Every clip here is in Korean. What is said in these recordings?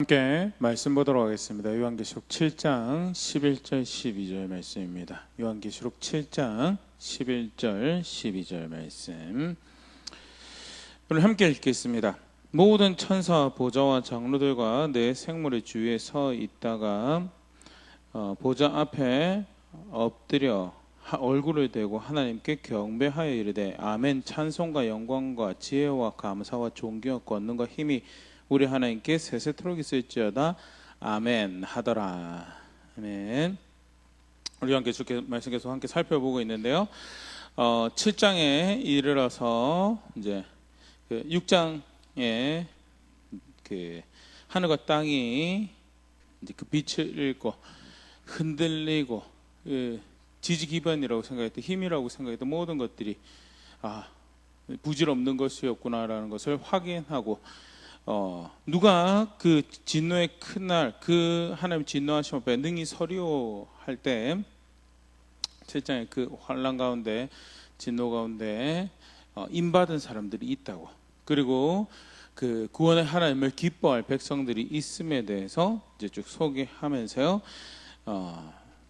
함께 말씀 보도록 하겠습니다. 요한계시록 7장 11절 12절 말씀입니다. 요한계시록 7장 11절 12절 말씀 오늘 함께 읽겠습니다. 모든 천사와 보좌와 장로들과 내 생물의 주위에 서 있다가 보좌 앞에 엎드려 얼굴을 대고 하나님께 경배하여 이르되 아멘. 찬송과 영광과 지혜와 감사와 존귀와 권능과 힘이 우리 하나님께 세세토록 있을지어다. 아멘 하더라. 아멘. 우리 함께 주께 말씀 계속 함께 살펴보고 있는데요. 7장에 이르러서 이제 6장에 하늘과 땅이 이제 그 빛을 잃고 흔들리고 지지기반이라고 생각했던 힘이라고 생각했던 모든 것들이 부질없는 것이었구나라는 것을 확인하고 누가 그 진노의 큰 날, 그 하나님 진노하심 앞에 능히 서리오 할 때 7장에 그 환난 가운데 진노 가운데 임받은 사람들이 있다고, 그리고 그 구원의 하나님을 기뻐할 백성들이 있음에 대해서 이제 쭉 소개하면서요,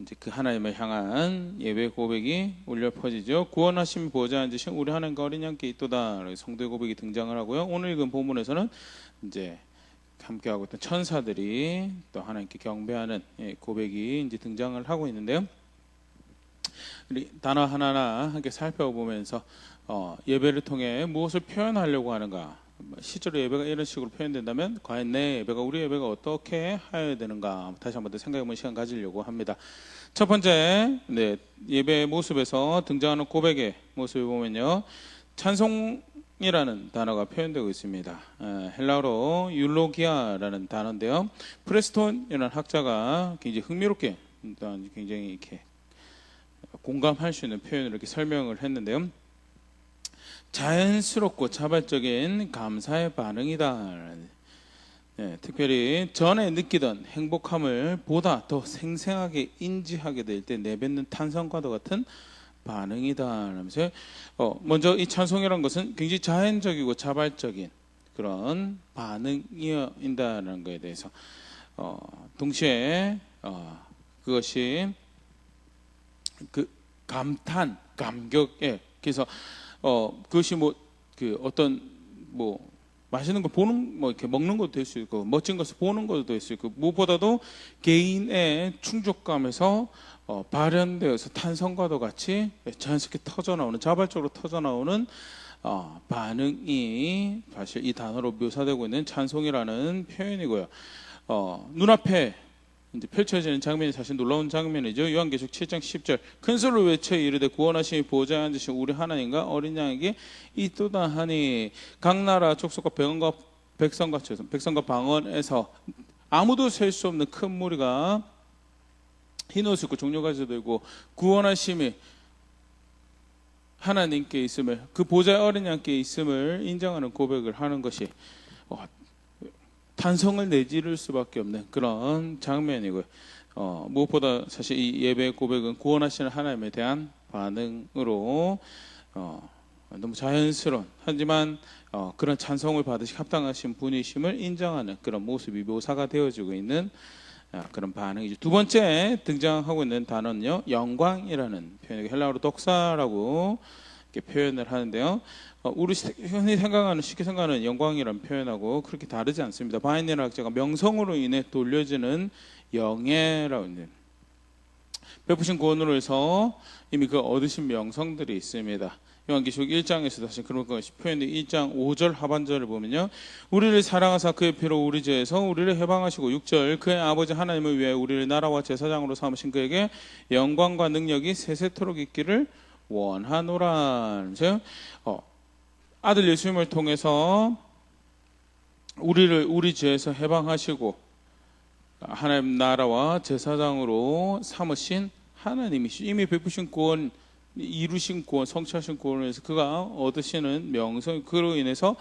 이제 그 하나님을 향한 예배 고백이 울려 퍼지죠. 구원하심 보좌 앉으신 우리 하나님과 어린 양께 있도다. 성도의 고백이 등장을 하고요. 오늘 읽은 본문에서는 이제 함께하고 있던 천사들이 또 하나님께 경배하는 고백이 이제 등장을 하고 있는데요. 우리 단어 하나하나 함께 살펴보면서 예배를 통해 무엇을 표현하려고 하는가, 실제로 예배가 이런 식으로 표현된다면 과연 내 예배가, 우리 예배가 어떻게 하여야 되는가 다시 한번 더 생각해보는 시간 가지려고 합니다. 첫 번째 예배의 모습에서 등장하는 고백의 모습을 보면요, 찬송이라는 단어가 표현되고 있습니다. 헬라어로 율로기아라는 단어인데요, 프레스톤이라는 학자가 굉장히 흥미롭게 굉장히 이렇게 공감할 수 있는 표현을 이렇게 설명을 했는데요, 자연스럽고 자발적인 감사의 반응이다. 특별히 전에 느끼던 행복함을 보다 더 생생하게 인지하게 될 때 내뱉는 탄성과도 같은 반응이다. 라면서 먼저 이 찬송이라는 것은 굉장히 자연적이고 자발적인 그런 반응이다라는 것에 대해서 동시에 그것이 그 감탄, 감격에, 그래서 그것이 어떤 맛있는 거 보는, 이렇게 먹는 것도 될 수 있고, 멋진 것을 보는 것도 될 수 있고, 무엇보다도 개인의 충족감에서 발현되어서 탄성과도 같이 자연스럽게 터져나오는, 자발적으로 터져나오는 반응이 사실 이 단어로 묘사되고 있는 찬송이라는 표현이고요. 눈앞에 이제 펼쳐지는 장면이 사실 놀라운 장면이죠. 요한계시록 7장 10절 큰 소리로 외쳐 이르되 구원하심이 보좌에 앉으신 우리 하나님과 어린 양에게 있도다 하니, 각 나라 족속과 백성과 방언에서 아무도 셀 수 없는 큰 무리가 흰옷을 입고 종려가지고 들고 구원하심이 하나님께 있음을, 그 보좌의 어린 양께 있음을 인정하는 고백을 하는 것이 탄성을 내지를 수밖에 없는 그런 장면이고요. 무엇보다 사실 이 예배의 고백은 구원하시는 하나님에 대한 반응으로 너무 자연스러운, 하지만 그런 찬송을 받으시 합당하신 분이심을 인정하는 그런 모습이 묘사가 되어지고 있는 그런 반응이죠. 두 번째 등장하고 있는 단어는요, 영광이라는 표현이고 헬라어로 독사라고 이렇게 표현을 하는데요, 우리 흔히 쉽게 생각하는 영광이라는 표현하고 그렇게 다르지 않습니다. 바이네르 학자가 명성으로 인해 돌려지는 영예라고 있는, 베푸신 구원으로 해서 이미 그 얻으신 명성들이 있습니다. 요한계시록 1장에서 다시 그런 것이 표현된 1장 5절 하반절을 보면요, 우리를 사랑하사 그의 피로 우리 죄에서 우리를 해방하시고, 6절 그의 아버지 하나님을 위해 우리를 나라와 제사장으로 삼으신 그에게 영광과 능력이 세세토록 있기를 원하노라. 아들 예수님을 통해서 우리 죄에서 해방하시고 하나님 나라와 제사장으로 삼으신 하나님이시, 이미 베푸신 구원, 이루신 구원, 성취하신 구원을 해서 그가 얻으시는 명성, 그로 인해서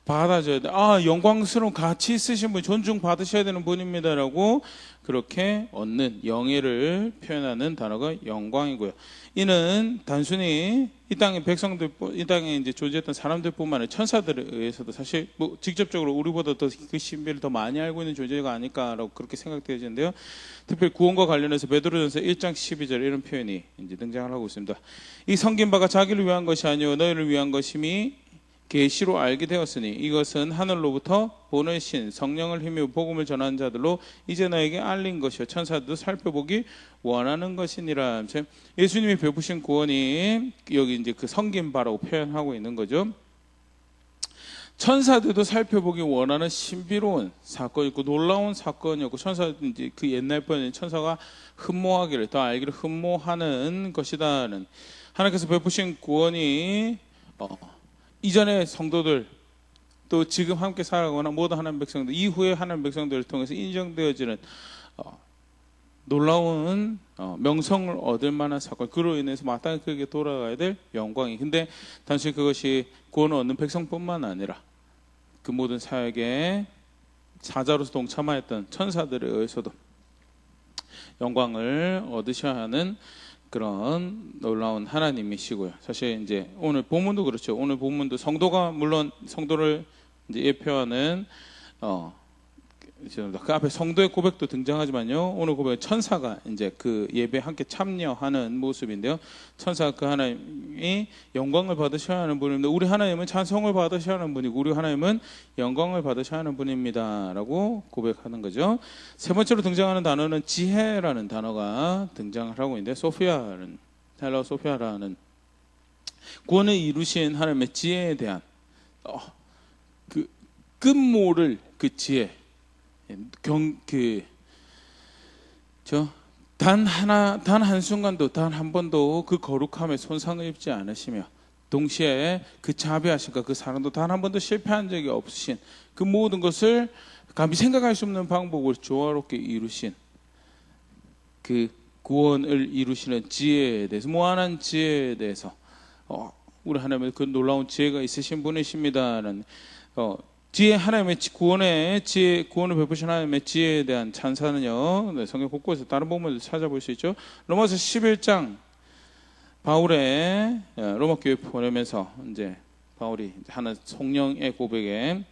받아줘야 돼. 아, 영광스러운 가치 있으신 분, 존중 받으셔야 되는 분입니다라고 그렇게 얻는 영예를 표현하는 단어가 영광이고요. 이는 단순히 이 땅의 백성들, 이 땅에 이제 존재했던 사람들뿐만 아니라 천사들에 의해서도 사실 뭐 직접적으로 우리보다 더 그 신비를 더 많이 알고 있는 존재가 아닐까라고 그렇게 생각되어지는데요. 특별히 구원과 관련해서 베드로전서 1장 12절 이런 표현이 이제 등장을 하고 있습니다. 이 섬긴 바가 자기를 위한 것이 아니요 너희를 위한 것임이 계시로 알게 되었으니 이것은 하늘로부터 보내신 성령을 힘입어 복음을 전하는 자들로 이제 너에게 알린 것이요 천사들도 살펴보기 원하는 것이니라. 예수님이 베푸신 구원이 여기 이제 그 섬긴 바라고 표현하고 있는 거죠. 천사들도 살펴보기 원하는 신비로운 사건이고 놀라운 사건이었고, 천사 이제 그 옛날 번에 천사가 흠모하기를 더 알기를 흠모하는 것이다는 하나님께서 베푸신 구원이 이전의 성도들 또 지금 함께 살아가거나 모든 하나님 백성들 이후에 하나님 백성들을 통해서 인정되어지는 놀라운 명성을 얻을 만한 사건, 그로 인해서 마땅히 그에게 돌아가야 될 영광이. 근데 단순히 그것이 구원을 얻는 백성뿐만 아니라 그 모든 사역에 사자로서 동참하였던 천사들에 의해서도 영광을 얻으셔야 하는 그런 놀라운 하나님이시고요. 사실 이제 오늘 본문도 그렇죠. 오늘 본문도 성도가 물론 성도를 이제 예표하는 그 앞에 성도의 고백도 등장하지만요. 오늘 고백은 천사가 이제 그 예배에 함께 참여하는 모습인데요. 천사가 그 하나님이 영광을 받으셔야 하는 분입니다. 우리 하나님은 찬송을 받으셔야 하는 분이고 우리 하나님은 영광을 받으셔야 하는 분입니다라고 고백하는 거죠. 세 번째로 등장하는 단어는 지혜라는 단어가 등장을 하고 있는데, 소피아는 헬라어 소피아라는 구원을 이루신 하나님의 지혜에 대한 그 끝모를 그 지혜, 단 한순간도 단 한 번도 그 거룩함에 손상을 입지 않으시며 동시에 그 자비하신가 그 사랑도 단 한 번도 실패한 적이 없으신 그 모든 것을 감히 생각할 수 없는 방법으로 조화롭게 이루신 그 구원을 이루시는 지혜에 대해서, 무한한 지혜에 대해서 우리 하나님의 그 놀라운 지혜가 있으신 분이십니다라는 지혜, 하나님의 구원의 지혜, 구원을 베푸신 하나님의 지혜에 대한 찬사는요, 성경 곳곳에서 다른 부분을 찾아볼 수 있죠. 로마서 11장 바울의 로마 교회 보내면서 이제 바울이 하는 성령의 고백에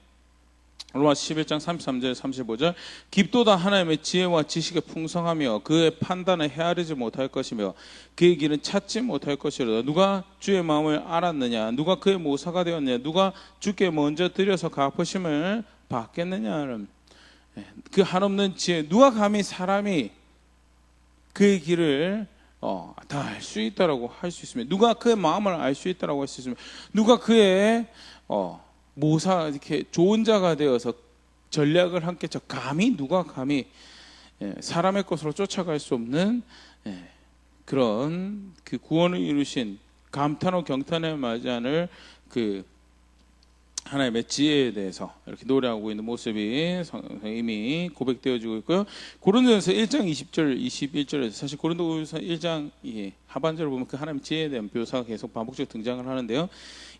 로마서 11장 33절 35절 깊도다 하나님의 지혜와 지식의 풍성하며 그의 판단을 헤아리지 못할 것이며 그의 길은 찾지 못할 것이로다. 누가 주의 마음을 알았느냐, 누가 그의 모사가 되었느냐, 누가 주께 먼저 드려서 갚으심을 받겠느냐. 그 한없는 지혜, 누가 감히 사람이 그의 길을 다 알 수 있다라고 할 수 있으며, 누가 그의 마음을 알 수 있다라고 할 수 있으며, 누가 그의 모사, 이렇게 좋은 자가 되어서 전략을 함께 감히 누가 감히 사람의 것으로 쫓아갈 수 없는 그런 그 구원을 이루신 감탄호 경탄에 맞이하는 그 하나님의 지혜에 대해서 이렇게 노래하고 있는 모습이 이미 고백되어지고 있고요. 고린도전서 1장 20절 21절에서 사실 고린도전서 1장 하반절을 보면 그 하나님의 지혜에 대한 묘사가 계속 반복적으로 등장을 하는데요.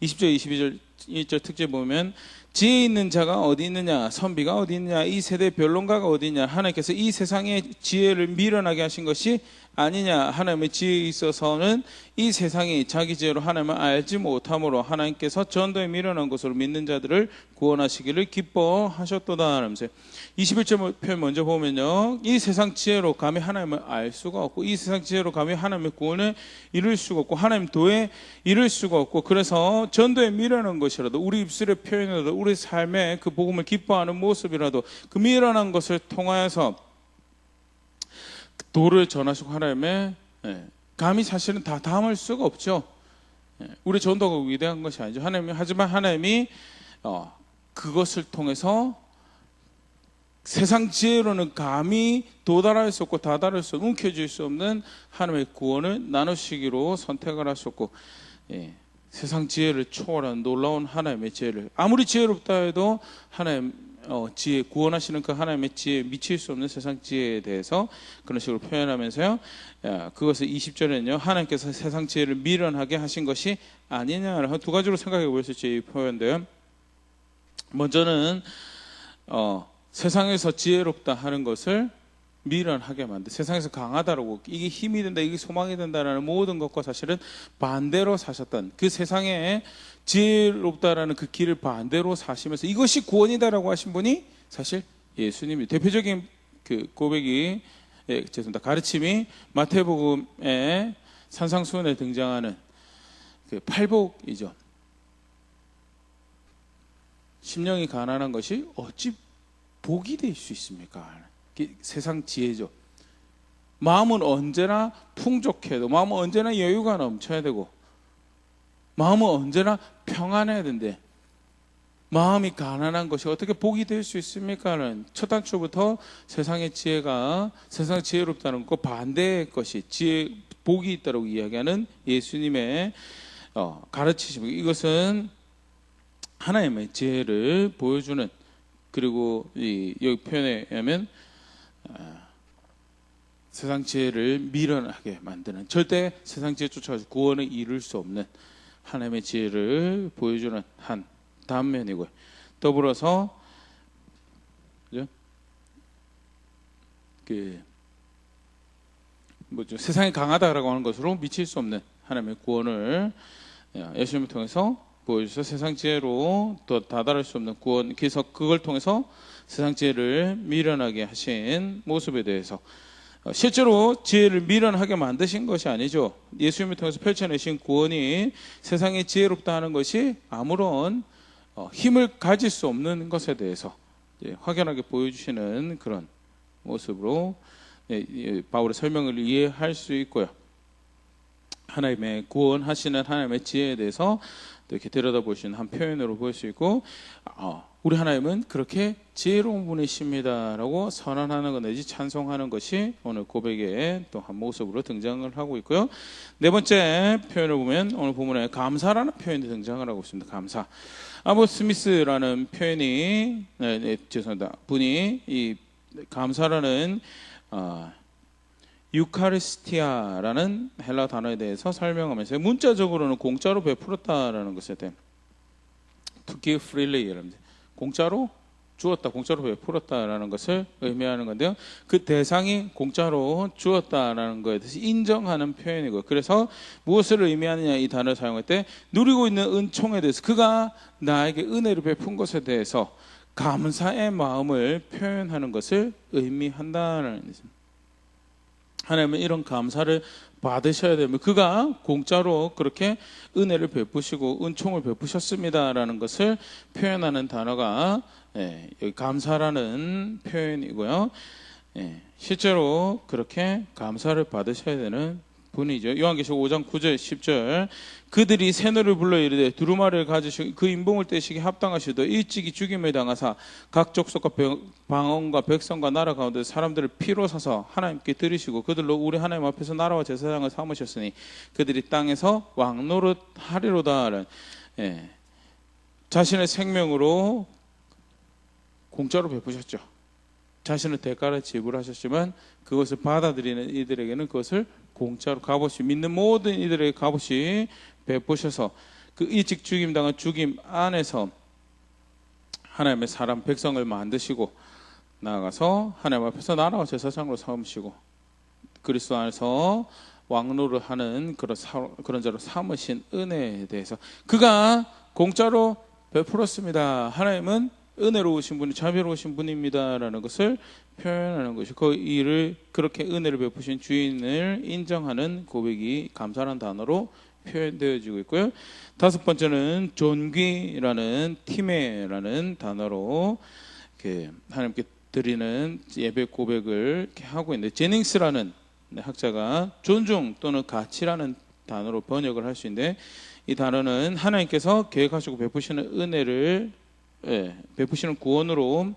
20절 22절 1절 특집 보면 지혜 있는 자가 어디 있느냐, 선비가 어디 있느냐, 이 세대의 변론가가 어디 있냐, 하나님께서 이 세상의 지혜를 미련하게 하신 것이 아니냐, 하나님의 지혜에 있어서는 이 세상이 자기 지혜로 하나님을 알지 못함으로 하나님께서 전도에 미련한 것으로 믿는 자들을 구원하시기를 기뻐하셨도다 하면서 21절 표현 먼저 보면요, 이 세상 지혜로 감히 하나님을 알 수가 없고 이 세상 지혜로 감히 하나님의 구원을 이룰 수가 없고 하나님 도에 이룰 수가 없고, 그래서 전도에 미련한 것이라도 우리 입술의 표현이라도 우리 삶의 그 복음을 기뻐하는 모습이라도 그 미련한 것을 통하여서 도를 전하시고 하나님의 감히 사실은 다 담을 수가 없죠. 우리 전도가 위대한 것이 아니죠. 하지만 하나님이 그것을 통해서 세상 지혜로는 감히 도달할 수 없고 다다를 수 없는, 움켜쥘 수 없는 하나님의 구원을 나누시기로 선택을 하셨고, 세상 지혜를 초월한 놀라운 하나님의 지혜를, 아무리 지혜롭다 해도 하나님 지혜, 구원하시는 그 하나님의 지혜에 미칠 수 없는 세상 지혜에 대해서 그런 식으로 표현하면서요, 그것을 20절에는요, 하나님께서 세상 지혜를 미련하게 하신 것이 아니냐를 두 가지로 생각해 볼 수 있죠. 이 표현인데요, 먼저는 세상에서 지혜롭다 하는 것을 미련하게 만든, 세상에서 강하다라고, 이게 힘이 된다, 이게 소망이 된다라는 모든 것과 사실은 반대로 사셨던, 그 세상에 지혜롭다라는 그 길을 반대로 사시면서 이것이 구원이다라고 하신 분이 사실 예수님이. 대표적인 그 고백이, 죄송합니다, 가르침이 마태복음의 산상수훈에 등장하는 그 팔복이죠. 심령이 가난한 것이 어찌 복이 될 수 있습니까? 세상 지혜죠. 마음은 언제나 풍족해도, 마음은 언제나 여유가 넘쳐야 되고, 마음은 언제나 평안해야 된대. 마음이 가난한 것이 어떻게 복이 될 수 있습니까?는 첫 단추부터 세상의 지혜가, 세상 지혜롭다는 것 반대의 것이 복이 있다고 이야기하는 예수님의 가르치심. 이것은 하나님의 지혜를 보여주는, 그리고 여기 표현에 의하면 세상 지혜를 미련하게 만드는, 절대 세상 지혜 쫓아가서 구원을 이룰 수 없는 하나님의 지혜를 보여주는 한 단면이고요. 더불어서 세상이 강하다라고 하는 것으로 미칠 수 없는 하나님의 구원을 예수님을 통해서 보여주셔서 세상 지혜로 또 다다를 수 없는 구원, 그래서 그걸 통해서 세상 지혜를 미련하게 하신 모습에 대해서, 실제로 지혜를 미련하게 만드신 것이 아니죠. 예수님을 통해서 펼쳐내신 구원이 세상이 지혜롭다 하는 것이 아무런 힘을 가질 수 없는 것에 대해서 확연하게 보여주시는 그런 모습으로 바울의 설명을 이해할 수 있고요. 하나님의 구원하시는 하나님의 지혜에 대해서 이렇게 들여다보시는 한 표현으로 볼 수 있고, 우리 하나님은 그렇게 지혜로운 분이십니다라고 선언하는 것 내지 찬송하는 것이 오늘 고백의 또 한 모습으로 등장을 하고 있고요. 네 번째 표현을 보면 오늘 본문에 감사라는 표현이 등장을 하고 있습니다. 감사. 아보 스미스라는 표현이, 죄송합니다, 분이 이 감사라는 유카리스티아라는 헬라 단어에 대해서 설명하면서 문자적으로는 공짜로 베풀었다라는 것에 대해, to give freely, 공짜로 주었다, 공짜로 베풀었다라는 것을 의미하는 건데요. 그 대상이 공짜로 주었다라는 것에 대해서 인정하는 표현이고요. 그래서 무엇을 의미하느냐, 이 단어를 사용할 때 누리고 있는 은총에 대해서, 그가 나에게 은혜를 베푼 것에 대해서 감사의 마음을 표현하는 것을 의미한다는 것입니다. 하나님은 이런 감사를 받으셔야 되면, 그가 공짜로 그렇게 은혜를 베푸시고 은총을 베푸셨습니다라는 것을 표현하는 단어가 여기 감사라는 표현이고요. 실제로 그렇게 감사를 받으셔야 되는 분이죠. 요한계시록 5장 9절 10절, 그들이 새노를 불러 이르되 두루마리를 가지시고 그 인봉을 떼시기 합당하시도 일찍이 죽임을 당하사 각 족속과 방언과 백성과 나라 가운데 사람들을 피로 사서 하나님께 드리시고 그들로 우리 하나님 앞에서 나라와 제사장을 삼으셨으니 그들이 땅에서 왕노릇 하리로다. 자신의 생명으로 공짜로 베푸셨죠. 자신의 대가를 지불하셨지만 그것을 받아들이는 이들에게는 그것을 공짜로 값없이, 믿는 모든 이들에게 값없이 베푸셔서 그 일찍 죽임당한 죽임 안에서 하나님의 사람 백성을 만드시고 나아가서 하나님 앞에서 나라와 제사장으로 삼으시고 그리스도 안에서 왕노를 하는 그런 자로 삼으신 은혜에 대해서 그가 공짜로 베풀었습니다. 하나님은 은혜로우신 분이 자비로우신 분입니다라는 것을 표현하는 것이, 그 일을 그렇게 은혜를 베푸신 주인을 인정하는 고백이 감사라는 단어로 표현되어지고 있고요. 다섯 번째는 존귀라는 티메라는 단어로 하나님께 드리는 예배 고백을 이렇게 하고 있는데, 제닝스라는 학자가 존중 또는 가치라는 단어로 번역을 할 수 있는데, 이 단어는 하나님께서 계획하시고 베푸시는 은혜를 베푸시는 구원으로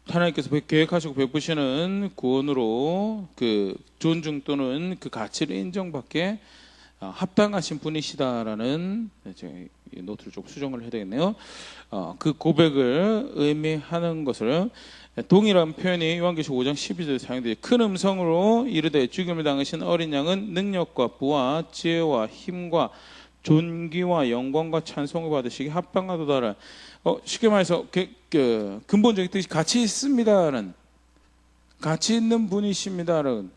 하나님께서 계획하시고 베푸시는 구원으로 그 존중 또는 그 가치를 인정받게 합당하신 분이시다라는 이 노트를 좀 수정을 해야 되겠네요. 그 고백을 의미하는 것을 동일한 표현이 요한계시록 5장 12절에 사용되어 큰 음성으로 이르되 죽임을 당하신 어린 양은 능력과 부와 지혜와 힘과 존귀와 영광과 찬송을 받으시기 합당하도다라. 쉽게 말해서 근본적인 뜻이 같이 있습니다라는, 같이 있는 분이십니다라는,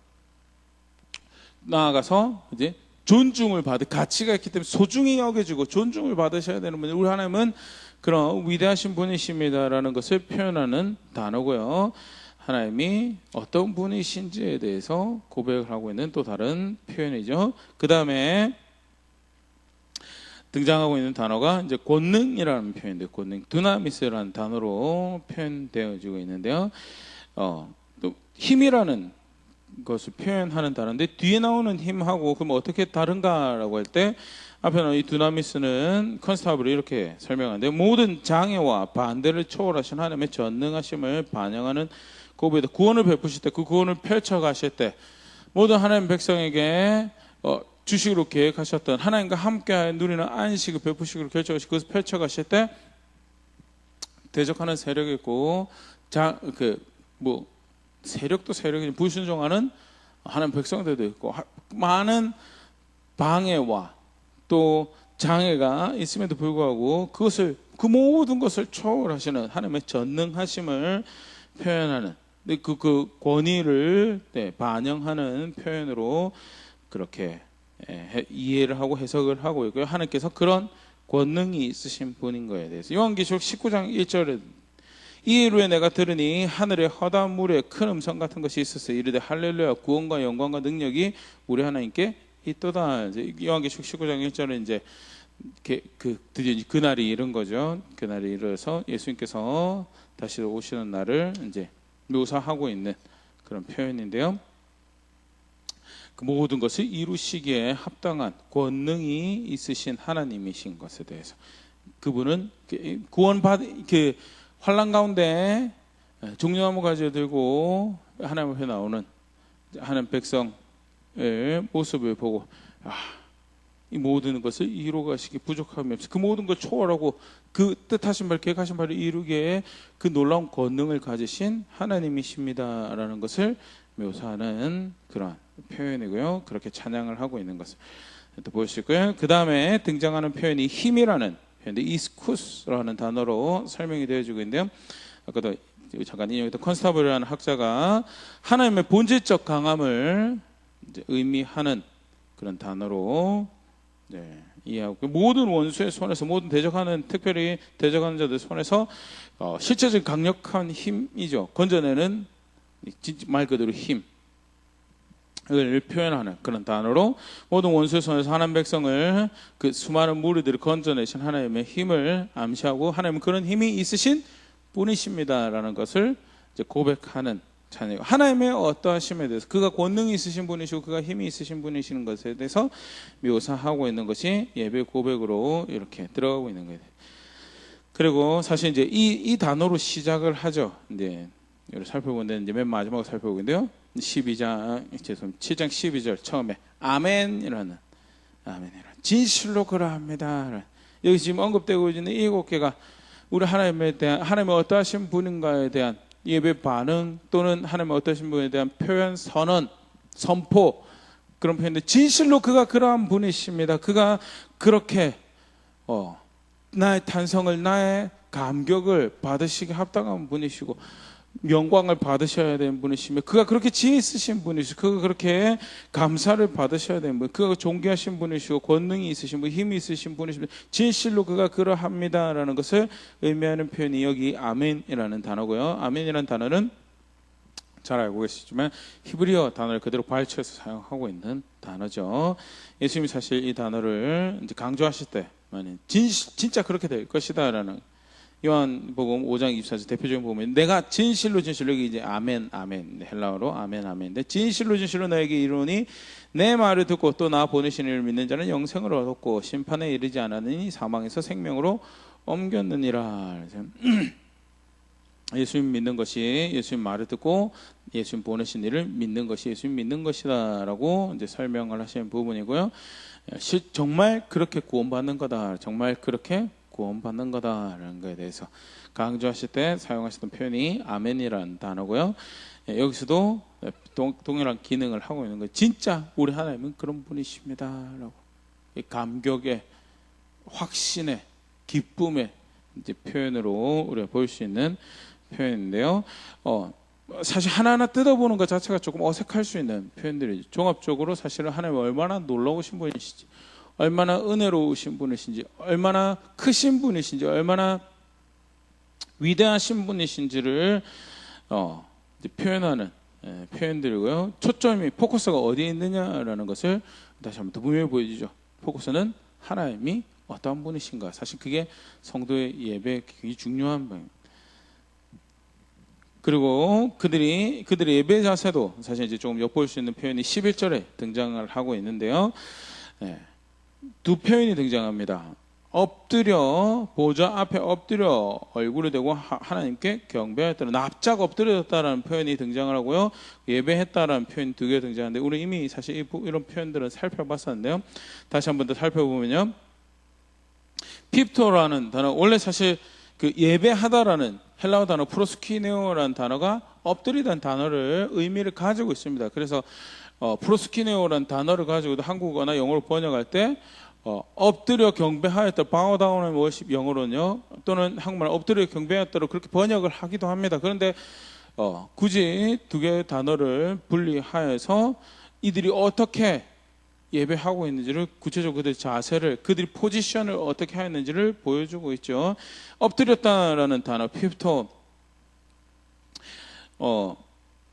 나아가서 이제 존중을 받을 가치가 있기 때문에 소중히 여겨지고 존중을 받으셔야 되는 분이 우리 하나님은 그런 위대하신 분이십니다라는 것을 표현하는 단어고요. 하나님이 어떤 분이신지에 대해서 고백을 하고 있는 또 다른 표현이죠. 그 다음에 등장하고 있는 단어가 이제 권능이라는 표현인데, 권능, 두나미스라는 단어로 표현되어지고 있는데요. 또 힘이라는 것을 표현하는 단어인데, 뒤에 나오는 힘하고 그럼 어떻게 다른가라고 할 때 앞에 나오는 이 두나미스는 컨스타블이 이렇게 설명하는데, 모든 장애와 반대를 초월하신 하나님의 전능하심을 반영하는 고백이다. 구원을 베푸실 때, 그 구원을 펼쳐가실 때 모든 하나님 백성에게 주식으로 계획하셨던 하나님과 함께 누리는 안식을 베푸시기로 결정하시고 그것을 펼쳐가실 때 대적하는 세력이 있고, 세력도 세력이 불순종하는 하나님 백성들도 있고, 많은 방해와 또 장애가 있음에도 불구하고 그 모든 것을 초월하시는 하나님의 전능하심을 표현하는, 그 권위를 반영하는 표현으로 그렇게 이해를 하고 해석을 하고 있고요. 하나님께서 그런 권능이 있으신 분인 거에 대해서 요한계시록 19장 1절에 이후에 내가 들으니 하늘에 허다한 물에 큰 음성 같은 것이 있었어요. 이르되 할렐루야, 구원과 영광과 능력이 우리 하나님께 있도다. 요한계시록 19장 1절은 이제 드디어 그날이 이른 거죠. 그날이 이르러서 예수님께서 다시 오시는 날을 이제 묘사하고 있는 그런 표현인데요. 그 모든 것을 이루시기에 합당한 권능이 있으신 하나님이신 것에 대해서, 그분은 환란 가운데 종려나무 가지를 들고 하나님 앞에 나오는 하나님 백성의 모습을 보고 이 모든 것을 이루가시기 부족함이 없이 그 모든 걸 초월하고 그 뜻하신 바, 계획하신 바를 이루기에 그 놀라운 권능을 가지신 하나님이십니다라는 것을 묘사하는 그런 표현이고요. 그렇게 찬양을 하고 있는 것을 또 볼 수 있고요. 그 다음에 등장하는 표현이 힘이라는 표현인데, 이스쿠스라는 단어로 설명이 되어지고 있는데요. 아까도 잠깐 인용했던 컨스타블이라는 학자가 하나님의 본질적 강함을 이제 의미하는 그런 단어로 이해하고, 모든 원수의 손에서, 모든 특별히 대적하는 자들 손에서 실제적인 강력한 힘이죠. 건져내는 말 그대로 힘을 표현하는 그런 단어로, 모든 원수의 손에서 하나님 백성을, 그 수많은 무리들을 건져내신 하나님의 힘을 암시하고, 하나님은 그런 힘이 있으신 분이십니다라는 것을 이제 고백하는 찬양. 하나님의 어떠하심에 대해서, 그가 권능이 있으신 분이시고 그가 힘이 있으신 분이시는 것에 대해서 묘사하고 있는 것이 예배 고백으로 이렇게 들어가고 있는 거예요. 그리고 사실 이제 이 단어로 시작을 하죠. 이제 이걸 살펴보는데, 이제 맨 마지막으로 살펴보는데요. 7장 12절 처음에 아멘이라는, 진실로 그러합니다. 여기 지금 언급되고 있는 7개가 우리 하나님에 대한, 하나님의 어떠하신 분인가에 대한 예배 반응, 또는 하나님의 어떠하신 분에 대한 표현, 선언, 선포, 그런 표현인데, 진실로 그가 그러한 분이십니다. 그가 그렇게 나의 탄성을, 나의 감격을 받으시기 합당한 분이시고 영광을 받으셔야 되는 분이시며, 그가 그렇게 지혜 있으신 분이시고 그가 그렇게 감사를 받으셔야 되는 분, 그가 존귀하신 분이시고 권능이 있으신 분, 힘이 있으신 분이시며 진실로 그가 그러합니다라는 것을 의미하는 표현이 여기 아멘이라는 단어고요. 아멘이라는 단어는 잘 알고 계시지만 히브리어 단어를 그대로 발췌해서 사용하고 있는 단어죠. 예수님이 사실 이 단어를 이제 강조하실 때 진짜 그렇게 될 것이다라는, 요한복음 5장 24절 대표적인 부분이, 내가 진실로 여기 이제 아멘, 헬라어로 아멘인데, 진실로 너에게 이르노니 내 말을 듣고 또 나 보내신 이를 믿는 자는 영생을 얻었고 심판에 이르지 않았느니 사망에서 생명으로 옮겼느니라. 예수님 믿는 것이 예수님 말을 듣고 예수님 보내신 일을 믿는 것이 예수님 믿는 것이다라고 이제 설명을 하시는 부분이고요. 정말 그렇게 구원받는 거다, 정말 그렇게 구원받는 거다라는 것에 대해서 강조하실 때 사용하셨던 표현이 아멘이라는 단어고요. 여기서도 동일한 기능을 하고 있는 거예요. 진짜 우리 하나님은 그런 분이십니다라고 감격의, 확신의, 기쁨의 이제 표현으로 우리가 볼 수 있는 표현인데요. 사실 하나하나 뜯어보는 것 자체가 조금 어색할 수 있는 표현들이죠. 종합적으로 사실은 하나님 얼마나 놀라우신 분이신지, 얼마나 은혜로우신 분이신지, 얼마나 크신 분이신지, 얼마나 위대하신 분이신지를 이제 표현하는 표현들이고요. 초점이, 포커스가 어디에 있느냐라는 것을 다시 한번 더 분명히 보여주죠. 포커스는 하나님이 어떠한 분이신가. 사실 그게 성도의 예배의 굉장히 중요한 방입니다. 그리고 그들의 예배 자세도 사실 이제 조금 엿볼 수 있는 표현이 11절에 등장을 하고 있는데요. 두 표현이 등장합니다. 엎드려, 보좌 앞에 엎드려 얼굴을 대고 하나님께 경배했다, 납작 엎드렸다라는 표현이 등장을 하고요. 예배했다라는 표현이 두 개 등장하는데, 우리 이미 사실 이런 표현들은 살펴봤었는데요. 다시 한 번 더 살펴보면요. 핍토라는 단어, 원래 사실 그 예배하다라는 헬라어 단어 프로스키네오라는 단어가 엎드리다는 단어를 의미를 가지고 있습니다. 그래서 프로스키네오라는 단어를 가지고도 한국어나 영어로 번역할 때 엎드려 경배하였다, bow down and worship 영어로는요, 또는 한국말 엎드려 경배하였다로 그렇게 번역을 하기도 합니다. 그런데 굳이 두 개의 단어를 분리하여서 이들이 어떻게 예배하고 있는지를, 구체적으로 그들의 자세를, 그들이 포지션을 어떻게 하였는지를 보여주고 있죠. 엎드렸다라는 단어 피프토,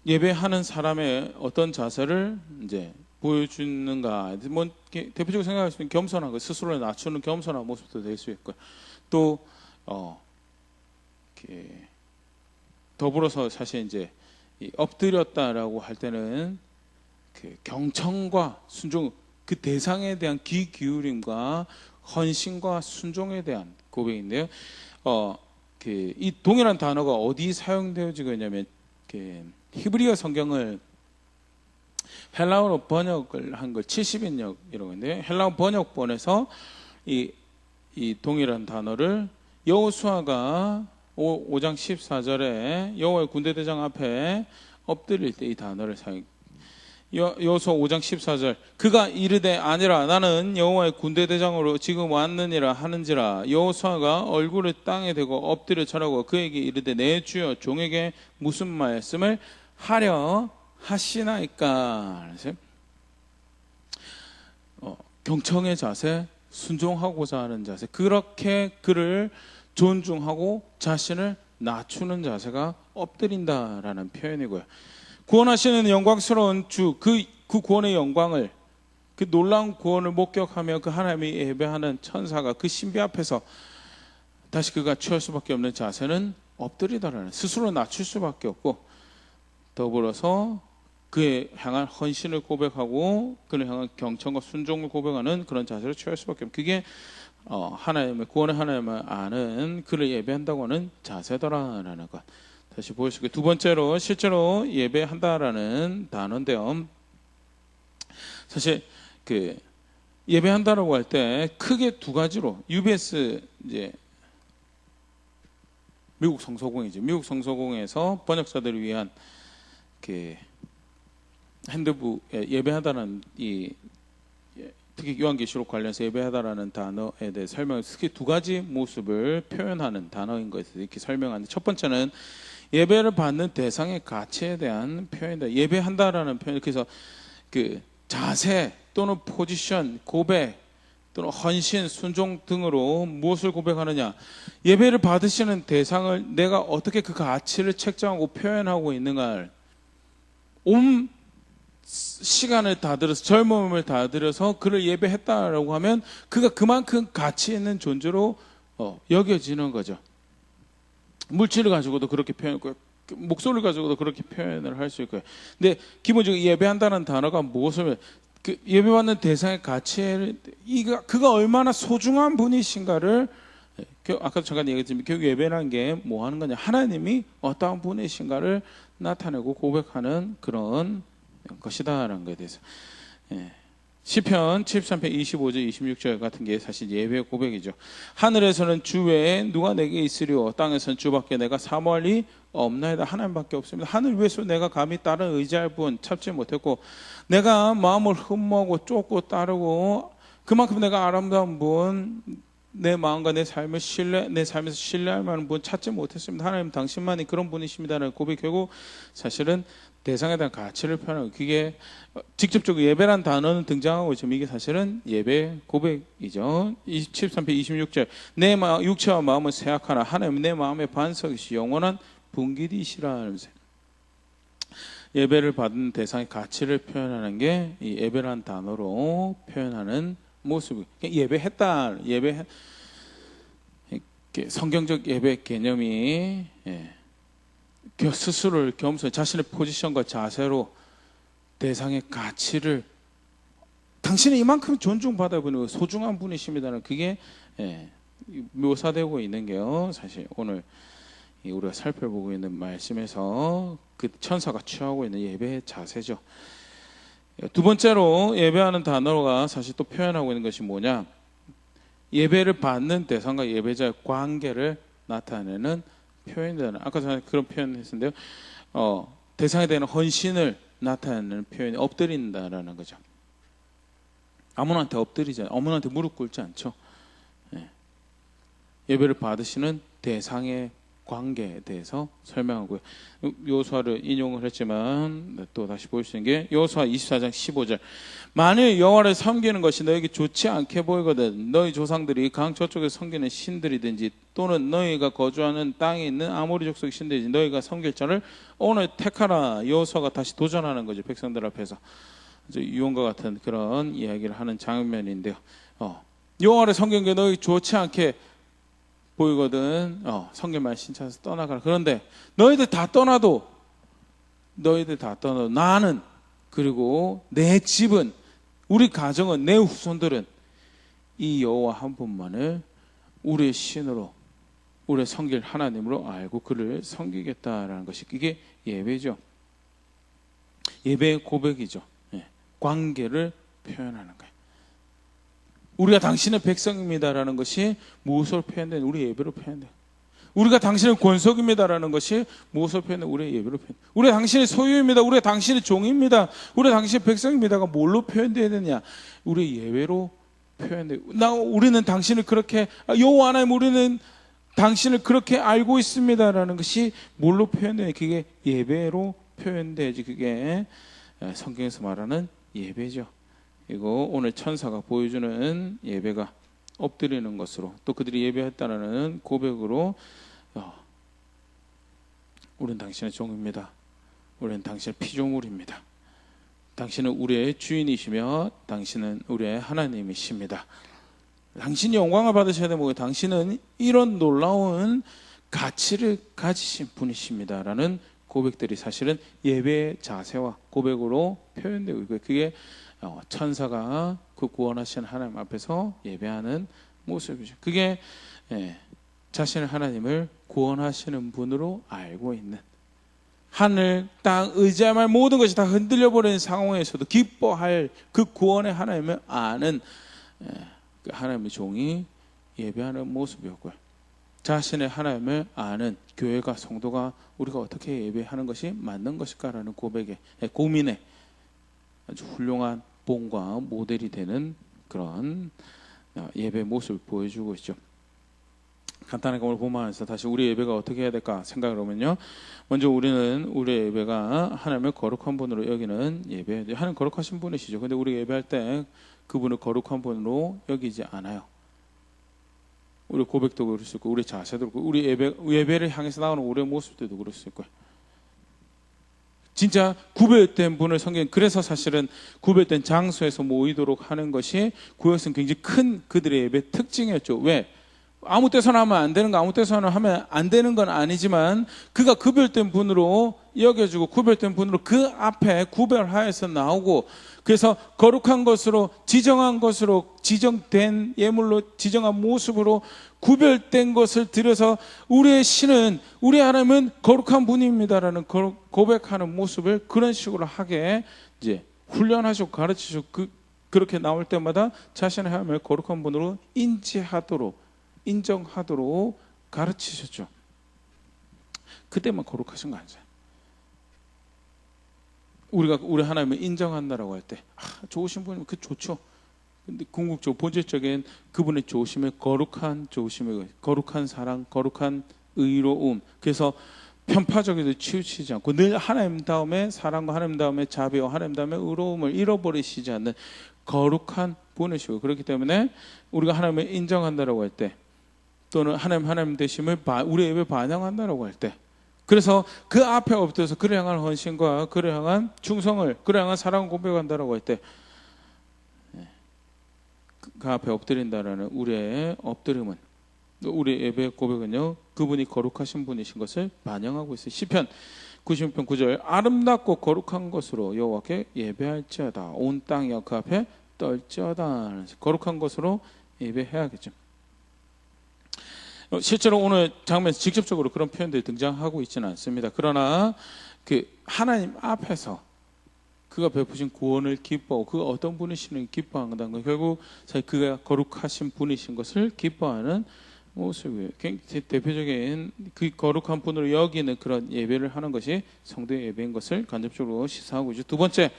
예배하는 사람의 어떤 자세를 이제 보여주는가. 뭐 대표적으로 생각할 수 있는 겸손한 거, 스스로를 낮추는 겸손한 모습도 될 수 있고요. 또 더불어서 사실 이제 엎드렸다라고 할 때는 그 경청과 순종, 그 대상에 대한 귀 기울임과 헌신과 순종에 대한 고백인데요. 이 동일한 단어가 어디 사용되어지고 있냐면, 히브리어 성경을 헬라어로 번역을 한 걸 70인역이라고 하는데, 헬라어 번역본에서 이 동일한 단어를 여호수아가 5장 14절에 여호와의 군대대장 앞에 엎드릴 때 이 단어를 사용. 여호수아 5장 14절, 그가 이르되 아니라 나는 여호와의 군대대장으로 지금 왔느니라 하는지라. 여호수아가 얼굴을 땅에 대고 엎드려 절하고 그에게 이르되 내 주여 종에게 무슨 말씀을 하려 하시나이까. 경청의 자세, 순종하고자 하는 자세, 그렇게 그를 존중하고 자신을 낮추는 자세가 엎드린다라는 표현이고요. 구원하시는 영광스러운 주, 그 구원의 영광을, 그 놀라운 구원을 목격하며 그 하나님이 예배하는 천사가 그 신비 앞에서 다시 그가 취할 수밖에 없는 자세는 엎드리다라는, 스스로 낮출 수밖에 없고, 더불어서 그에 향한 헌신을 고백하고 그를 향한 경청과 순종을 고백하는 그런 자세를 취할 수밖에 없고, 그게 하나님의 구원의 하나님을 아는, 그를 예배한다고 하는 자세더라라는 것 다시 보일 수 있고, 두 번째로 실제로 예배한다라는 단어인데요. 사실 그 예배한다라고 할 때 크게 두 가지로, UBS 이제 미국 성서공이죠. 미국 성서공에서 번역자들을 위한 그 핸드북, 예배하다라는 이 특히 요한계시록 관련해서 예배하다라는 단어에 대해 설명을, 특히 두 가지 모습을 표현하는 단어인 것에 이렇게 설명하는데, 첫 번째는 예배를 받는 대상의 가치에 대한 표현이다. 예배한다라는 표현, 그래서 그 자세 또는 포지션, 고백 또는 헌신, 순종 등으로 무엇을 고백하느냐, 예배를 받으시는 대상을 내가 어떻게 그 가치를 책정하고 표현하고 있는가를 온 시간을 다 들여서, 젊음을 다 들여서 그를 예배했다라고 하면 그가 그만큼 가치 있는 존재로 여겨지는 거죠. 물질을 가지고도 그렇게 표현했고, 목소리를 가지고도 그렇게 표현을 할 수 있고요. 근데 기본적으로 예배한다는 단어가 무엇을, 그 예배받는 대상의 가치를, 그가 얼마나 소중한 분이신가를 아까도 잠깐 얘기했지만 교회 예배라는 게 뭐 하는 거냐? 하나님이 어떠한 분이신가를 나타내고 고백하는 그런 것이다라는 것에 대해서. 시편 73편 25절 26절 같은 게 사실 예배 고백이죠. 하늘에서는 주 외에 누가 내게 있으리요, 땅에서는 주밖에 내가 사모할 리 없나이다. 하나님밖에 없습니다. 하늘 위에서 내가 감히 따라 의지할 분 찾지 못했고, 내가 마음을 흠모하고 쫓고 따르고 그만큼 내가 아름다운 분, 내 마음과 내 삶에서 신뢰할 만한 분 찾지 못했습니다. 하나님 당신만이 그런 분이십니다라는 고백. 결국 사실은 대상에 대한 가치를 표현하고, 그게 직접적으로 예배란 단어는 등장하고 있지만 이게 사실은 예배 고백이죠. 73편 26절 내 육체와 마음은 쇠약하나 하나님 내 마음의 반석이시 영원한 분기디시라 하면서 예배를 받은 대상의 가치를 표현하는 게 이 예배란 단어로 표현하는 모습이. 예배했다, 성경적 예배 개념이 스스로를 겸손히 자신의 포지션과 자세로 대상의 가치를, 당신은 이만큼 존중받아 보는 소중한 분이십니다는 그게 묘사되고 있는 게요, 사실 오늘 우리가 살펴보고 있는 말씀에서 그 천사가 취하고 있는 예배의 자세죠. 두 번째로 예배하는 단어가 사실 또 표현하고 있는 것이 뭐냐? 예배를 받는 대상과 예배자의 관계를 나타내는 표현이다. 아까 전에 그런 표현을 했는데요. 대상에 대한 헌신을 나타내는 표현이 엎드린다라는 거죠. 아무나한테 엎드리지 않아요. 아무나한테 무릎 꿇지 않죠. 예배를 받으시는 대상의 관계에 대해서 설명하고요. 여호수아를 인용을 했지만 또 다시 볼 수 있는 게 여호수아 24장 15절 만일 여호와를 섬기는 것이 너에게 좋지 않게 보이거든 너희 조상들이 강 저쪽에 섬기는 신들이든지 또는 너희가 거주하는 땅에 있는 아모리 족속의 신들이든지 너희가 섬길 자를 오늘 택하라. 여호수아가 다시 도전하는 거죠. 백성들 앞에서 유언과 같은 그런 이야기를 하는 장면인데요. 여호와를 섬기는 게 너희 좋지 않게 보이거든 성경만 신청해서 떠나가라. 그런데 너희들 다 떠나도 나는, 그리고 내 집은, 우리 가정은, 내 후손들은 이 여호와 한 분만을 우리의 신으로, 우리의 섬길 하나님으로 알고 그를 섬기겠다라는 것이, 그게 예배죠. 예배의 고백이죠. 관계를 표현하는 거예요. 우리가 당신의 백성입니다라는 것이 무엇으로 표현된? 우리 예배로 표현된. 우리가 당신의 권속입니다라는 것이 무엇으로 표현된? 우리의 예배로 표현. 우리가 당신의 소유입니다. 우리가 당신의 종입니다. 우리가 당신의 백성입니다가 뭘로 표현되어야 되냐? 우리의 예배로 표현돼요. 우리는 당신을 그렇게, 여호와 하나님 우리는 당신을 그렇게 알고 있습니다라는 것이 뭘로 표현되냐? 그게 예배로 표현돼야지. 그게 성경에서 말하는 예배죠. 그리고 오늘 천사가 보여주는 예배가 엎드리는 것으로, 또 그들이 예배했다는 고백으로 우리는 당신의 종입니다. 우리는 당신의 피조물입니다. 당신은 우리의 주인이시며 당신은 우리의 하나님이십니다. 당신이 영광을 받으셔야 되고 당신은 이런 놀라운 가치를 가지신 분이십니다라는 고백들이 사실은 예배의 자세와 고백으로 표현되고 있고요. 그게 천사가 그 구원하신 하나님 앞에서 예배하는 모습이죠. 그게 자신의 하나님을 구원하시는 분으로 알고 있는, 하늘, 땅, 의지할 모든 것이 다 흔들려 버리는 상황에서도 기뻐할 그 구원의 하나님을 아는 그 하나님의 종이 예배하는 모습이었고요. 자신의 하나님을 아는 교회가, 성도가 우리가 어떻게 예배하는 것이 맞는 것일까라는 고백에, 고민에 아주 훌륭한 본과 모델이 되는 그런 예배 모습을 보여주고 있죠. 간단하게 오늘 본문에서 다시 우리 예배가 어떻게 해야 될까 생각을 하면요. 먼저 우리는 우리의 예배가 하나님을 거룩한 분으로 여기는 예배. 하나님 거룩하신 분이시죠. 근데 우리 예배할 때 그분을 거룩한 분으로 여기지 않아요. 우리 고백도 그럴 수 있고, 우리 자세도 그렇고, 우리 예배를 향해서 나오는 우리의 모습들도 그럴 수 있고요. 진짜 구별된 분을 섬기는, 그래서 사실은 구별된 장소에서 모이도록 하는 것이 구약에서는 굉장히 큰 그들의 예배 특징이었죠. 왜? 아무 때서나 하면 안 되는 거, 아무 때서나 하면 안 되는 건 아니지만 그가 구별된 분으로 여겨주고 구별된 분으로 그 앞에 구별하여서 나오고, 그래서 거룩한 것으로 지정한 것으로 지정된 예물로 지정한 모습으로 구별된 것을 들여서 우리의 신은, 우리 하나님은 거룩한 분입니다라는 고백하는 모습을 그런 식으로 하게 이제 훈련하시고 가르치시고, 그렇게 나올 때마다 자신의 하나님을 거룩한 분으로 인정하도록 가르치셨죠. 그때만 거룩하신 거 아니죠. 우리가 우리 하나님을 인정한다라고 할 때, 좋으신 분이면 그 좋죠. 근데 궁극적으로 본질적인 그분의 좋으심을 거룩한 좋으심을, 거룩한 사랑, 거룩한 의로움. 그래서 편파적에도 치우치지 않고 늘 하나님 다음에 사랑과 하나님 다음에 자비와 하나님 다음에 의로움을 잃어버리시지 않는 거룩한 분이시고, 그렇기 때문에 우리가 하나님을 인정한다라고 할 때, 또는 하나님 되심을 우리 예배에 반영한다라고 할 때, 그래서 그 앞에 엎드려서 그를 향한 헌신과 그를 향한 충성을, 그를 향한 사랑을 고백한다라고 할 때, 그 앞에 엎드린다라는 우리의 엎드림은, 우리 예배의 고백은요, 그분이 거룩하신 분이신 것을 반영하고 있어요. 시편 96편 9절, 아름답고 거룩한 것으로 여호와께 예배할지어다. 온 땅이여 그 앞에 떨지어다. 거룩한 것으로 예배해야겠죠. 실제로 오늘 장면에서 직접적으로 그런 표현들이 등장하고 있지는 않습니다. 그러나 그 하나님 앞에서 그가 베푸신 구원을 기뻐하고, 그가 어떤 분이시는 기뻐한다는 건 결국 그가 거룩하신 분이신 것을 기뻐하는 모습이에요. 굉장히 대표적인 그 거룩한 분으로 여기는 그런 예배를 하는 것이 성도의 예배인 것을 간접적으로 시사하고 있죠. 두 번째,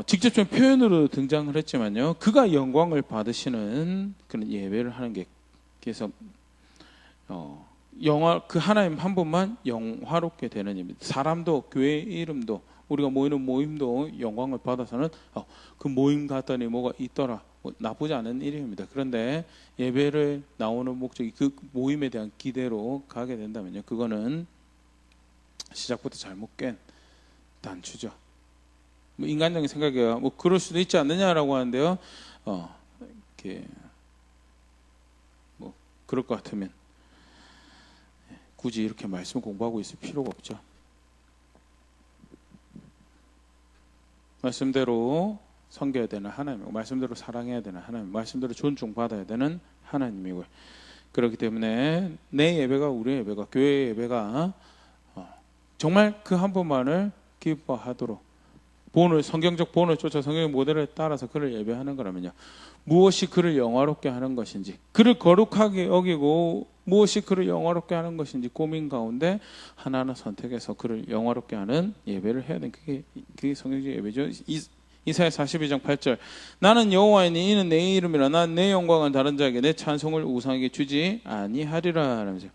직접적인 표현으로 등장을 했지만요, 그가 영광을 받으시는 그런 예배를 하는 게, 그래서 그 하나님 한 분만 영화롭게 되는 일입니다. 사람도, 교회 이름도, 우리가 모이는 모임도 영광을 받아서는 그 모임 갔더니 뭐가 있더라, 나쁘지 않은 일입니다. 그런데 예배를 나오는 목적이 그 모임에 대한 기대로 가게 된다면요, 그거는 시작부터 잘못 깬 단추죠. 인간적인 생각이야, 그럴 수도 있지 않느냐라고 하는데요, 그럴 것 같으면 굳이 이렇게 말씀 공부하고 있을 필요가 없죠. 말씀대로 섬겨야 되는 하나님이고, 말씀대로 사랑해야 되는 하나님, 말씀대로 존중받아야 되는 하나님이고요. 그렇기 때문에 내 예배가, 우리 예배가, 교회의 예배가 정말 그 한 분만을 기뻐하도록, 성경적 본을 쫓아 성경의 모델을 따라서 그를 예배하는 거라면요, 무엇이 그를 영화롭게 하는 것인지, 그를 거룩하게 여기고 무엇이 그를 영화롭게 하는 것인지 고민 가운데 하나하나 선택해서 그를 영화롭게 하는 예배를 해야 되는, 그게 성경적 예배죠. 이사야 42장 8절, 나는 여호와이니 이는 내 이름이라. 난 내 영광을 다른 자에게, 내 찬송을 우상에게 주지 아니하리라. 라면서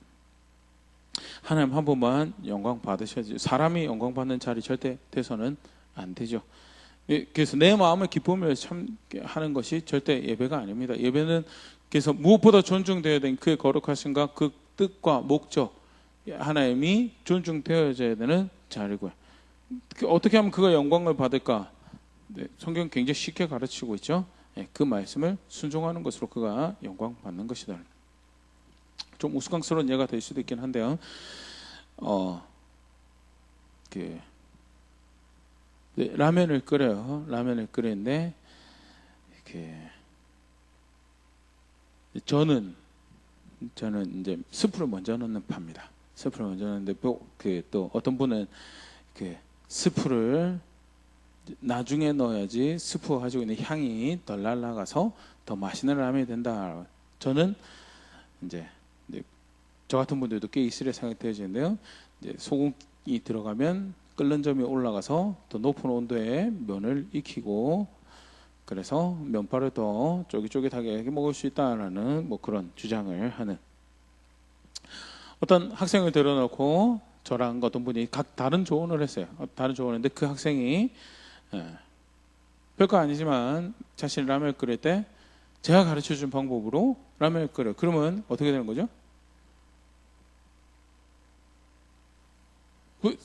하나님 한 분만 영광 받으셔야죠. 사람이 영광 받는 자리 절대 돼서는 안 되죠. 그래서 내 마음의 기쁨을 참하는 것이 절대 예배가 아닙니다. 예배는 그래서 무엇보다 존중되어야 되는 그의 거룩하심과 그 뜻과 목적, 하나님이 존중되어져야 되는 자리고요. 어떻게 하면 그가 영광을 받을까? 성경 굉장히 쉽게 가르치고 있죠. 그 말씀을 순종하는 것으로 그가 영광 받는 것이다. 좀 우스꽝스러운 예가 될 수도 있긴 한데요. 라면을 끓여요. 라면을 끓이는데 저는 이제 스프를 먼저 넣는 파입니다. 스프를 먼저 넣는데 또 어떤 분은 스프를 나중에 넣어야지 스프가 가지고 있는 향이 덜 날아가서 더 맛있는 라면이 된다. 저는 이제 저 같은 분들도 꽤 있으리라 생각되어지는데요. 이제 소금이 들어가면 끓는 점이 올라가서 더 높은 온도에 면을 익히고, 그래서 면발을 더 쫄깃쫄깃하게 먹을 수 있다라는 그런 주장을 하는 어떤 학생을 데려놓고 저랑 어떤 분이 각 다른 조언을 했어요. 다른 조언인데 그 학생이 별거 아니지만 자신이 라면을 끓일 때 제가 가르쳐준 방법으로 라면을 끓여요. 그러면 어떻게 되는 거죠?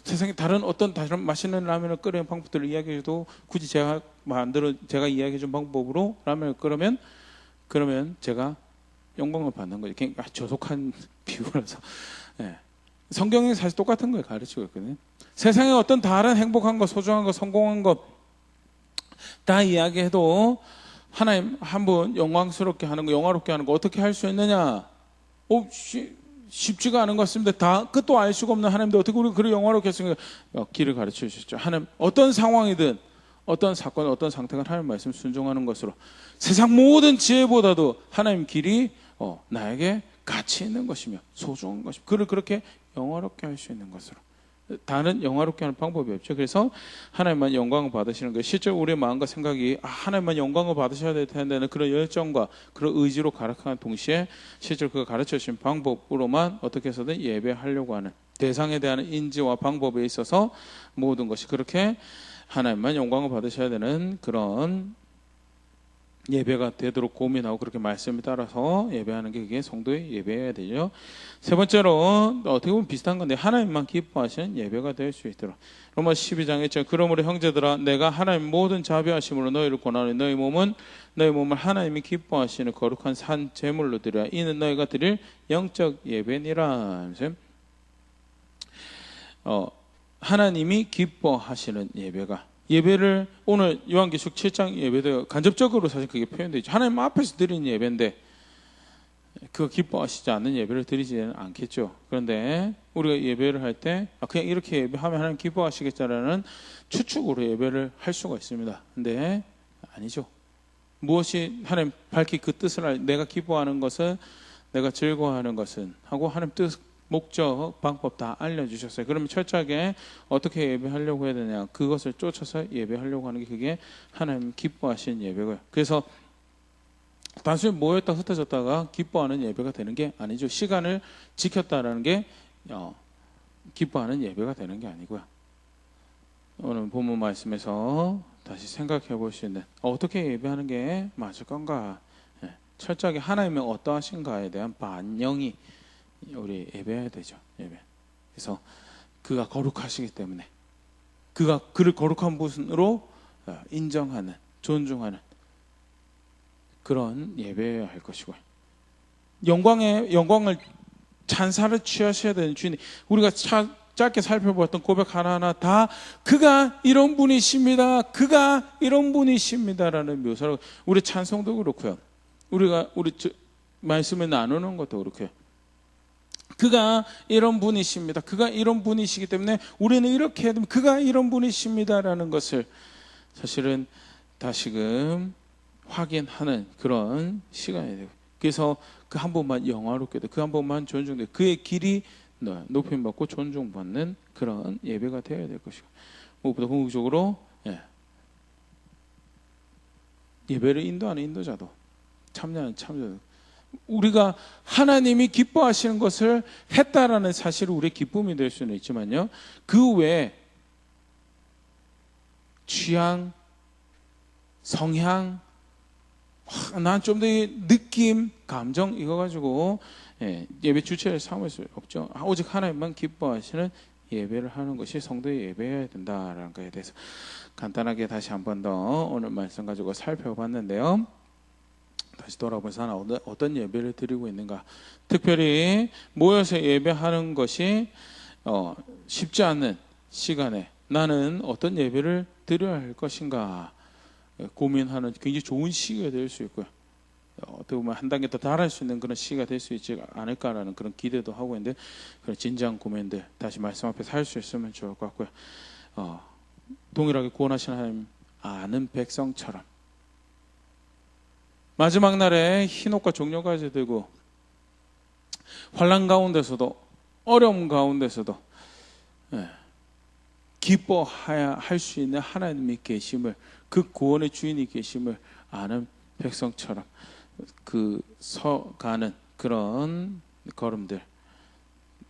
세상에 다른 맛있는 라면을 끓이는 방법들을 이야기해도 굳이 제가 이야기해준 방법으로 라면을 끓으면 그러면 제가 영광을 받는 거죠. 그러니까 조속한 비유라서. 예. 성경이 사실 똑같은 걸 가르치고 있거든요. 세상에 어떤 다른 행복한 것, 소중한 것, 성공한 것 다 이야기해도 하나님 한 분 영광스럽게 하는 거, 영화롭게 하는 거 어떻게 할 수 있느냐? 쉽지가 않은 것 같습니다. 다 끝도 알 수가 없는 하나님도 어떻게 우리 그를 영화롭게 했습니까? 길을 가르쳐 주셨죠. 하나님 어떤 상황이든 어떤 사건, 어떤 상태가 하나님 말씀 순종하는 것으로 세상 모든 지혜보다도 하나님 길이 나에게 가치 있는 것이며 소중한 것이며 그를 그렇게 영화롭게 할 수 있는 것으로. 다른 영화롭게 하는 방법이 없죠. 그래서 하나님만 영광을 받으시는 거예요. 실제로 우리의 마음과 생각이 하나님만 영광을 받으셔야 될 텐데는 그런 열정과 그런 의지로 가득한 동시에 실제로 그가 가르쳐 주신 방법으로만 어떻게 해서든 예배하려고 하는 대상에 대한 인지와 방법에 있어서 모든 것이 그렇게 하나님만 영광을 받으셔야 되는 그런 예배가 되도록 고민하고 그렇게 말씀에 따라서 예배하는 게 그게 성도의 예배여야 되죠. 세 번째로 어떻게 보면 비슷한 건데 하나님만 기뻐하시는 예배가 될 수 있도록 로마 12장에 있죠. 그러므로 형제들아 내가 하나님 모든 자비하심으로 너희를 권하노니 너희 몸을 하나님이 기뻐하시는 거룩한 산 제물로 드려야 이는 너희가 드릴 영적 예배니라. 하나님이 기뻐하시는 예배를 오늘 요한계시록 7장 예배도 간접적으로 사실 그게 표현되어 있죠. 하나님 앞에서 드리는 예배인데 그거 기뻐하시지 않는 예배를 드리지는 않겠죠. 그런데 우리가 예배를 할 때 그냥 이렇게 예배하면 하나님 기뻐하시겠다라는 추측으로 예배를 할 수가 있습니다. 근데 아니죠. 무엇이 하나님 밝히 그 뜻을 내가 기뻐하는 것은 내가 즐거워하는 것은 하고 하나님 뜻 목적, 방법 다 알려주셨어요. 그러면 철저하게 어떻게 예배하려고 해야 되냐. 그것을 쫓아서 예배하려고 하는 게 그게 하나님 기뻐하시는 예배고요. 그래서 단순히 모였다 흩어졌다가 기뻐하는 예배가 되는 게 아니죠. 시간을 지켰다라는 게 기뻐하는 예배가 되는 게 아니고요. 오늘 본문 말씀에서 다시 생각해 볼 수 있는 어떻게 예배하는 게 맞을 건가. 철저하게 하나님이 어떠하신가에 대한 반영이 우리 예배해야 되죠. 예배. 그래서 그가 거룩하시기 때문에 그가 그를 거룩한 분으로 인정하는, 존중하는 그런 예배여야 할 것이고요. 영광을 찬사를 취하셔야 되는 주님. 우리가 짧게 살펴보았던 고백 하나하나 다 그가 이런 분이십니다. 그가 이런 분이십니다라는 묘사로 우리 찬송도 그렇고요. 우리 말씀을 나누는 것도 그렇고요. 그가 이런 분이십니다. 그가 이런 분이시기 때문에 우리는 이렇게 해야 됩니다. 그가 이런 분이십니다라는 것을 사실은 다시금 확인하는 그런 시간이 되고 그래서 그 한 분만 영화롭게 되고 그 한 분만 존중되고 그의 길이 높임받고 존중받는 그런 예배가 되어야 될 것이고 무엇보다 궁극적으로 예배를 인도하는 인도자도 참여하는 참여자도 우리가 하나님이 기뻐하시는 것을 했다라는 사실은 우리의 기쁨이 될 수는 있지만요. 그 외에 취향, 성향, 난 좀 더 느낌, 감정 이거 가지고 예배 주체를 삼을 수 없죠. 오직 하나님만 기뻐하시는 예배를 하는 것이 성도의 예배여야 된다라는 것에 대해서 간단하게 다시 한 번 더 오늘 말씀 가지고 살펴봤는데요. 다시 돌아보면서 나는 어떤 예배를 드리고 있는가. 특별히 모여서 예배하는 것이 쉽지 않는 시간에 나는 어떤 예배를 드려야 할 것인가 고민하는 굉장히 좋은 시기가 될 수 있고요. 어떻게 보면 한 단계 더 달할 수 있는 그런 시기가 될 수 있지 않을까라는 그런 기대도 하고 있는데 그런 진지한 고민들 다시 말씀 앞에서 할 수 있으면 좋을 것 같고요. 동일하게 구원하시는 하나님 아는 백성처럼 마지막 날에 흰옷과 종려가지 들고 환난 가운데서도 어려움 가운데서도 기뻐해야 할 수 있는 하나님이 계심을 그 구원의 주인이 계심을 아는 백성처럼 그 서가는 그런 걸음들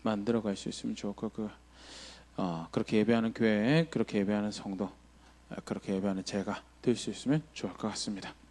만들어갈 수 있으면 좋을 것 같고요. 그렇게 예배하는 교회, 그렇게 예배하는 성도, 그렇게 예배하는 제가 될 수 있으면 좋을 것 같습니다.